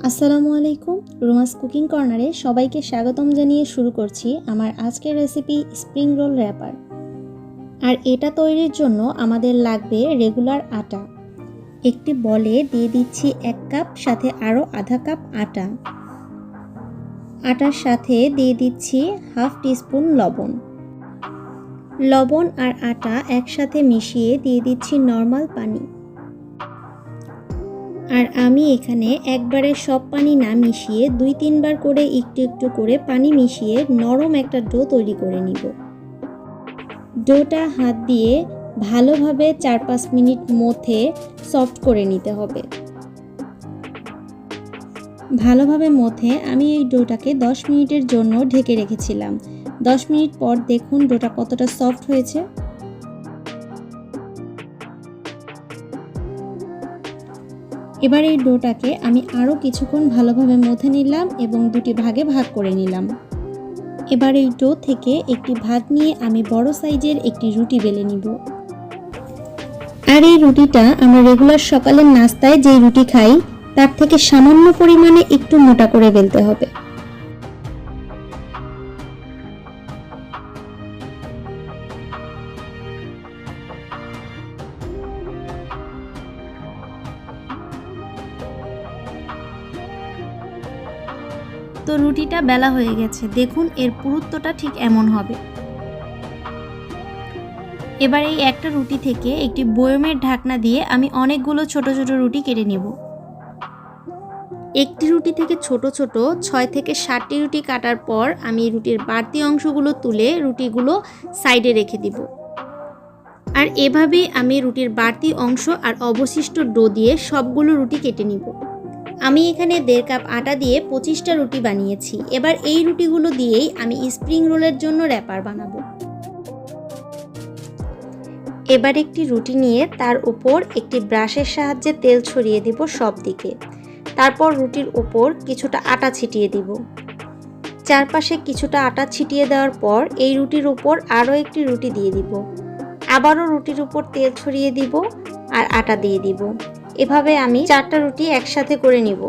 আসসালামু আলাইকুম। রুমাস কুকিং কর্নারে সবাইকে স্বাগতম জানিয়ে শুরু করছি আমার আজকের রেসিপি স্প্রিং রোল র্যাপার। আর এটা তৈরির জন্য আমাদের লাগবে রেগুলার আটা। একটি বলে দিয়ে দিচ্ছি 1 কাপ, সাথে আরও আধা কাপ আটা। আটার সাথে দিয়ে দিচ্ছি হাফ টিস্পুন লবণ। লবণ আর আটা একসাথে মিশিয়ে দিয়ে দিচ্ছি নর্মাল পানি। আর আমি এখানে একবারে সব পানি না মিশিয়ে 2-3 বার করে একটু একটু করে পানি মিশিয়ে নরম একটা ডো তৈরি করে নিব। ডোটা হাত দিয়ে ভালোভাবে 4-5 মিনিট মথে সফট করে নিতে হবে। ভালোভাবে মথে আমি এই ডোটাকে 10 মিনিটের জন্য ঢেকে রেখেছিলাম। 10 মিনিট পর দেখুন ডোটা কতটা সফট হয়েছে। এবার এই ডোটাকে আমি আরও কিছুক্ষণ ভালোভাবে মথে নিলাম এবং দুটি ভাগে ভাগ করে নিলাম। এবার এই ডো থেকে একটি ভাগ নিয়ে আমি বড় সাইজের একটি রুটি বেলে নিব। আর এই রুটিটা আমরা রেগুলার সকালের নাস্তায় যে রুটি খাই তার থেকে সামান্য পরিমাণে একটু মোটা করে বেলতে হবে। তো রুটিটা বেলা হয়ে গেছে, দেখুন এর পুরুত্বটা ঠিক এমন হবে। এবার এই একটা রুটি থেকে একটি বয়মের ঢাকনা দিয়ে আমি অনেকগুলো ছোট ছোট রুটি কেটে নেব। একটি রুটি থেকে ছোট ছোট 6 থেকে 7টি রুটি কাটার পর আমি রুটির বাড়তি অংশগুলো তুলে রুটিগুলো সাইডে রেখে দিব। আর এভাবেই আমি রুটির বাড়তি অংশ আর অবশিষ্ট ডো দিয়ে সবগুলো রুটি কেটে নিব। আমি এখানে 1.5 কাপ আটা দিয়ে 25টা রুটি বানিয়েছি। এবার এই রুটিগুলো দিয়েই আমি স্প্রিং রোলের জন্য র্যাপার বানাবো। এবার একটি রুটি নিয়ে তার উপর একটি ব্রাশের সাহায্যে তেল ছড়িয়ে দিব সব দিকে। তারপর রুটির উপর কিছুটা আটা ছিটিয়ে দিব। চারপাশে কিছুটা আটা ছিটিয়ে দেওয়ার পর এই রুটির উপর আরও একটি রুটি দিয়ে দিব। আবারও রুটির উপর তেল ছড়িয়ে দিব আর আটা দিয়ে দিব। এভাবে আমি 4টা রুটি একসাথে করে নিব।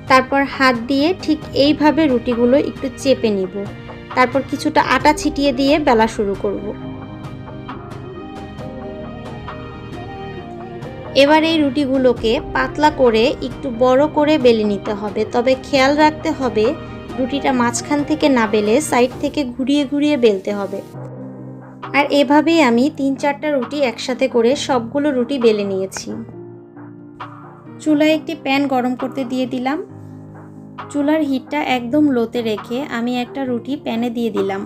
তারপর হাত দিয়ে ঠিক এইভাবে রুটিগুলো একটু চেপে নিব। তারপর কিছুটা আটা ছিটিয়ে দিয়ে বেলা শুরু করব। এবার এই রুটিগুলোকে পাতলা করে একটু বড় করে বেলে নিতে হবে, তবে খেয়াল রাখতে হবে রুটিটা মাঝখান থেকে না বেলে সাইড থেকে ঘুরিয়ে ঘুরিয়ে বেলতে হবে। আর এভাবেই আমি 3-4টা রুটি একসাথে করে সবগুলো রুটি বেলে নিয়েছি। চুলায় একটি প্যান গরম করতে দিয়ে দিলাম। চুলার হিটটা একদম লোতে রেখে আমি একটা রুটি প্যানে দিয়ে দিলাম।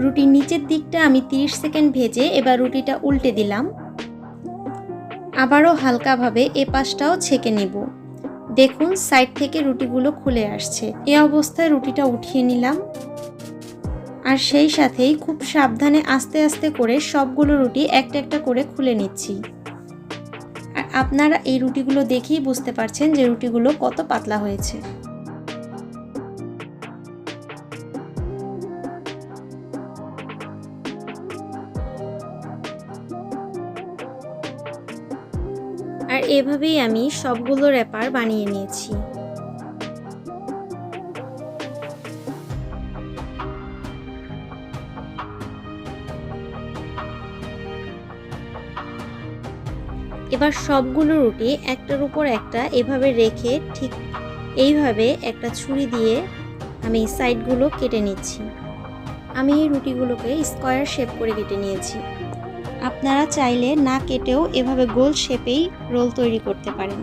রুটির নিচের দিকটা আমি 30 সেকেন্ড ভেজে এবার রুটিটা উল্টে দিলাম। আবারও হালকাভাবে এ পাশটাও ছেঁকে নেব। দেখুন সাইড থেকে রুটিগুলো খুলে আসছে। এই অবস্থায় রুটিটা উঠিয়ে নিলাম। আর সেই সাথেই খুব সাবধানে আস্তে আস্তে করে সবগুলো রুটি একটা একটা করে খুলে নিচ্ছি। আর আপনারা এই রুটিগুলো দেখেই বুঝতে পারছেন যে রুটিগুলো কত পাতলা হয়েছে। আর এভাবেই আমি সবগুলো র্যাপার বানিয়ে নিয়েছি। এবার সবগুলো রুটি একটার উপর একটা এভাবে রেখে ঠিক এইভাবে একটা ছুরি দিয়ে আমি সাইডগুলো কেটে নিচ্ছি। আমি এই রুটিগুলোকে স্কোয়ার শেপ করে কেটে নিয়েছি। আপনারা চাইলে না কেটেও এভাবে গোল শেপেই রোল তৈরি করতে পারেন।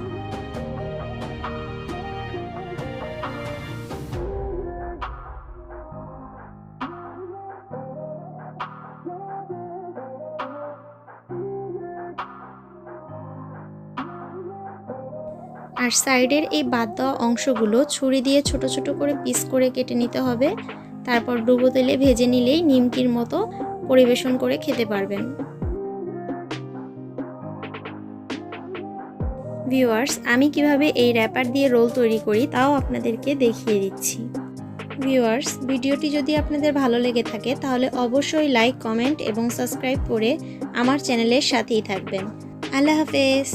আর সাইডের এই বাদ দেওয়া অংশগুলো ছুরি দিয়ে ছোট ছোট করে পিস করে কেটে নিতে হবে। তারপর ডুবো তেলে ভেজে নিলেই নিমকির মতো পরিবেশন করে খেতে পারবেন। ভিউয়ার্স, আমি কিভাবে এই র্যাপার দিয়ে রোল তৈরি করি তাও আপনাদেরকে দেখিয়ে দিচ্ছি। ভিউয়ার্স, ভিডিওটি যদি আপনাদের ভালো লেগে থাকে তাহলে অবশ্যই লাইক, কমেন্ট এবং সাবস্ক্রাইব করে আমার চ্যানেলের সাথেই থাকবেন। আল্লাহ হাফেজ।